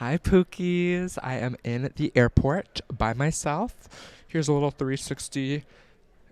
Hi, Pookies. I am in the airport by myself. Here's a little 360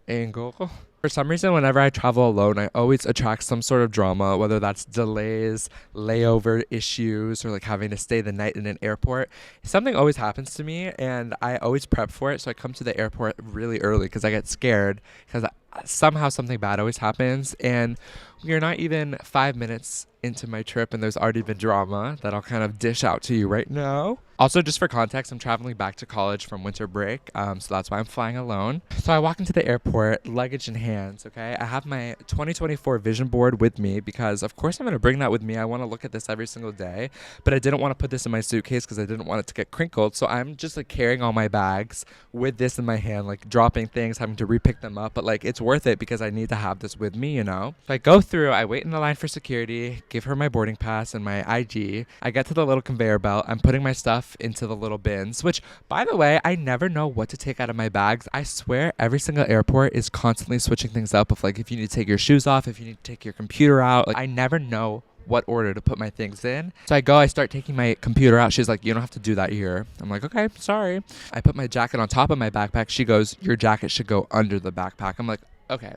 angle. For some reason, whenever I travel alone, I always attract some sort of drama, whether that's delays, layover issues, or like having to stay the night in an airport. Something always happens to me, and I always prep for it. So I come to the airport really early because I get scared because somehow something bad always happens. And we are not even 5 minutes into my trip, and there's already been drama that I'll kind of dish out to you right now. Also, just for context, I'm traveling back to college from winter break, so that's why I'm flying alone. So I walk into the airport, luggage in hands, okay? I have my 2024 vision board with me because, of course, I'm going to bring that with me. I want to look at this every single day, but I didn't want to put this in my suitcase because I didn't want it to get crinkled. So I'm just like carrying all my bags with this in my hand, like dropping things, having to repick them up, but like it's worth it because I need to have this with me, you know? So I go through, I wait in the line for security, give her my boarding pass and my ID. I get to the little conveyor belt. I'm putting my stuff into the little bins, which, by the way, I never know what to take out of my bags. I swear every single airport is constantly switching things up. If you need to take your shoes off, if you need to take your computer out, like I never know what order to put my things in. So I start taking my computer out. She's like, you don't have to do that here. I'm like, okay, sorry. I put my jacket on top of my backpack. She goes, your jacket should go under the backpack. I'm like, okay.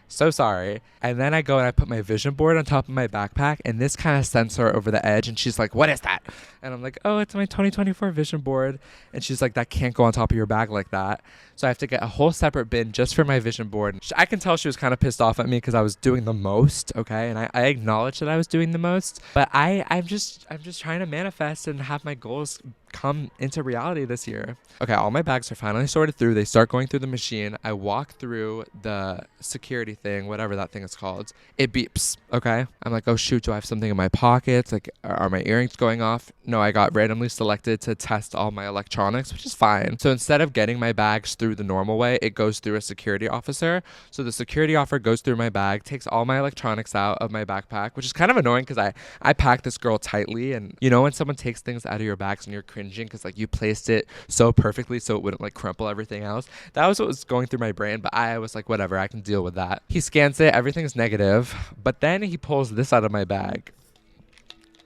So sorry. And then I go and I put my vision board on top of my backpack, and this kind of sends her over the edge, and she's like, what is that? And I'm like, oh, it's my 2024 vision board. And she's like, that can't go on top of your bag like that. So I have to get a whole separate bin just for my vision board. I can tell she was kind of pissed off at me because I was doing the most, okay? And I acknowledged that I was doing the most, but I'm just trying to manifest and have my goals come into reality this year. Okay, all my bags are finally sorted through. They start going through the machine. I walk through the security thing, whatever that thing is called. It beeps, okay? I'm like, oh shoot, do I have something in my pockets? Like, are my earrings going off? No, I got randomly selected to test all my electronics, which is fine. So instead of getting my bags through the normal way, it goes through a security officer. So the security officer goes through my bag, takes all my electronics out of my backpack, which is kind of annoying because I packed this girl tightly. And you know when someone takes things out of your bags and you're cringing because like you placed it so perfectly so it wouldn't like crumple everything else? That was what was going through my brain, but I was like, whatever, I can deal with that. He scans it, everything's negative, but then he pulls this out of my bag.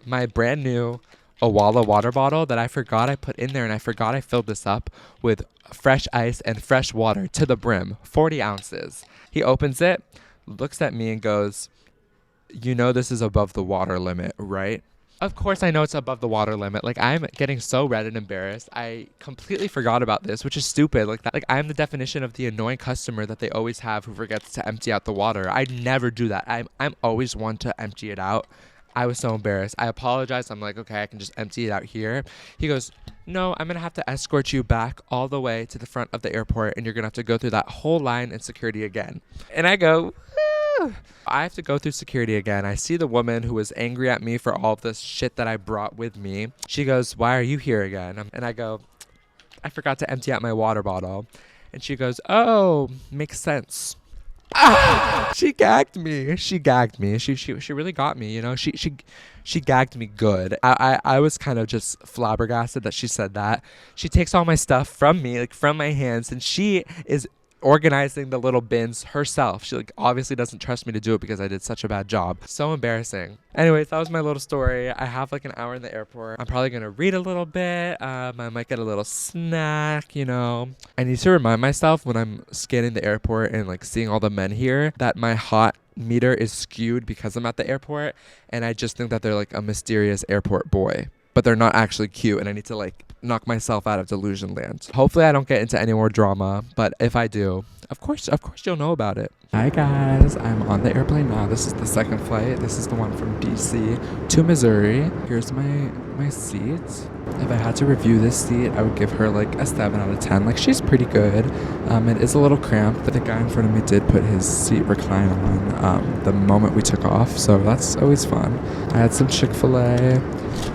My brand new Owala water bottle that I forgot I put in there, and I forgot I filled this up with fresh ice and fresh water to the brim, 40 ounces. He opens it, looks at me and goes, you know this is above the water limit, right? Of course I know it's above the water limit. Like, I'm getting so red and embarrassed. I completely forgot about this, which is stupid. Like that, like I'm the definition of the annoying customer that they always have who forgets to empty out the water. I never do that. I'm always one to empty it out. I was so embarrassed. I apologized. I'm like, okay, I can just empty it out here. He goes, no, I'm going to have to escort you back all the way to the front of the airport, and you're going to have to go through that whole line in security again. And I go, I have to go through security again. I see the woman who was angry at me for all of this shit that I brought with me. She goes, why are you here again? And I go, I forgot to empty out my water bottle. And she goes, oh, makes sense. Ah! She gagged me. She gagged me. She really got me, you know. She gagged me good. I was kind of just flabbergasted that she said that. She takes all my stuff from me, like from my hands, and she is organizing the little bins herself. She like obviously doesn't trust me to do it because I did such a bad job. So embarrassing. Anyways, that was my little story. I have like an hour in the airport. I'm probably gonna read a little bit. I might get a little snack, you know. I need to remind myself when I'm scanning the airport and like seeing all the men here that my hot meter is skewed because I'm at the airport, and I just think that they're like a mysterious airport boy, but they're not actually cute, and I need to like knock myself out of delusion land. Hopefully I don't get into any more drama, but if I do, of course you'll know about it. Hi guys, I'm on the airplane now. This is the second flight. This is the one from DC to Missouri. Here's my seat. If I had to review this seat, I would give her like a 7 out of 10. Like, she's pretty good. It is a little cramped, but the guy in front of me did put his seat recline on the moment we took off, so that's always fun. I had some Chick-fil-A.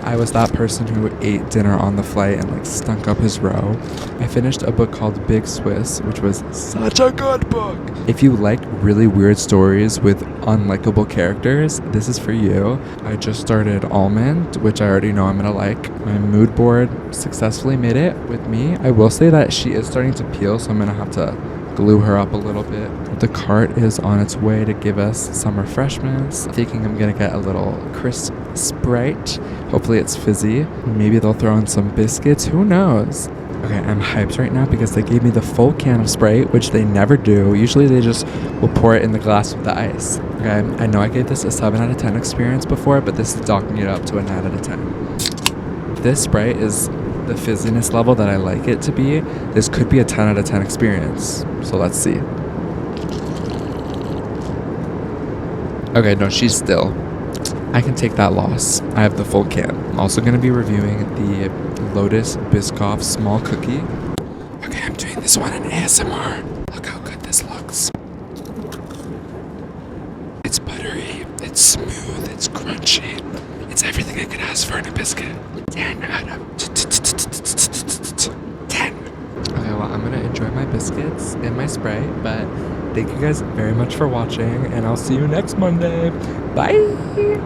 I was that person who ate dinner on the flight and like stunk up his row. I finished a book called Big Swiss, which was such a good book. If you like really weird stories with unlikable characters, this is for you. I just started Almond, which I already know I'm gonna like. My mood board successfully made it with me. I will say that she is starting to peel, so I'm gonna have to glue her up a little bit. The cart is on its way to give us some refreshments. Thinking I'm gonna get a little crisp Sprite. Hopefully it's fizzy. Maybe they'll throw in some biscuits. Who knows? Okay, I'm hyped right now because they gave me the full can of Sprite, which they never do. Usually they just will pour it in the glass with the ice. Okay, I know I gave this a 7 out of 10 experience before, but this is docking it up to a 9 out of 10. This Sprite is the fizziness level that I like it to be. This could be a 10 out of 10 experience. So let's see. Okay, no, she's still. I can take that loss. I have the full can. I'm also going to be reviewing the Lotus Biscoff small cookie. Okay, I'm doing this one in ASMR. Look how good this looks. It's buttery, it's smooth, it's crunchy. It's everything I could ask for in a biscuit. 10 out of 10. Okay, well, I'm going to enjoy my biscuits and my Sprite, but thank you guys very much for watching, and I'll see you next Monday. Bye!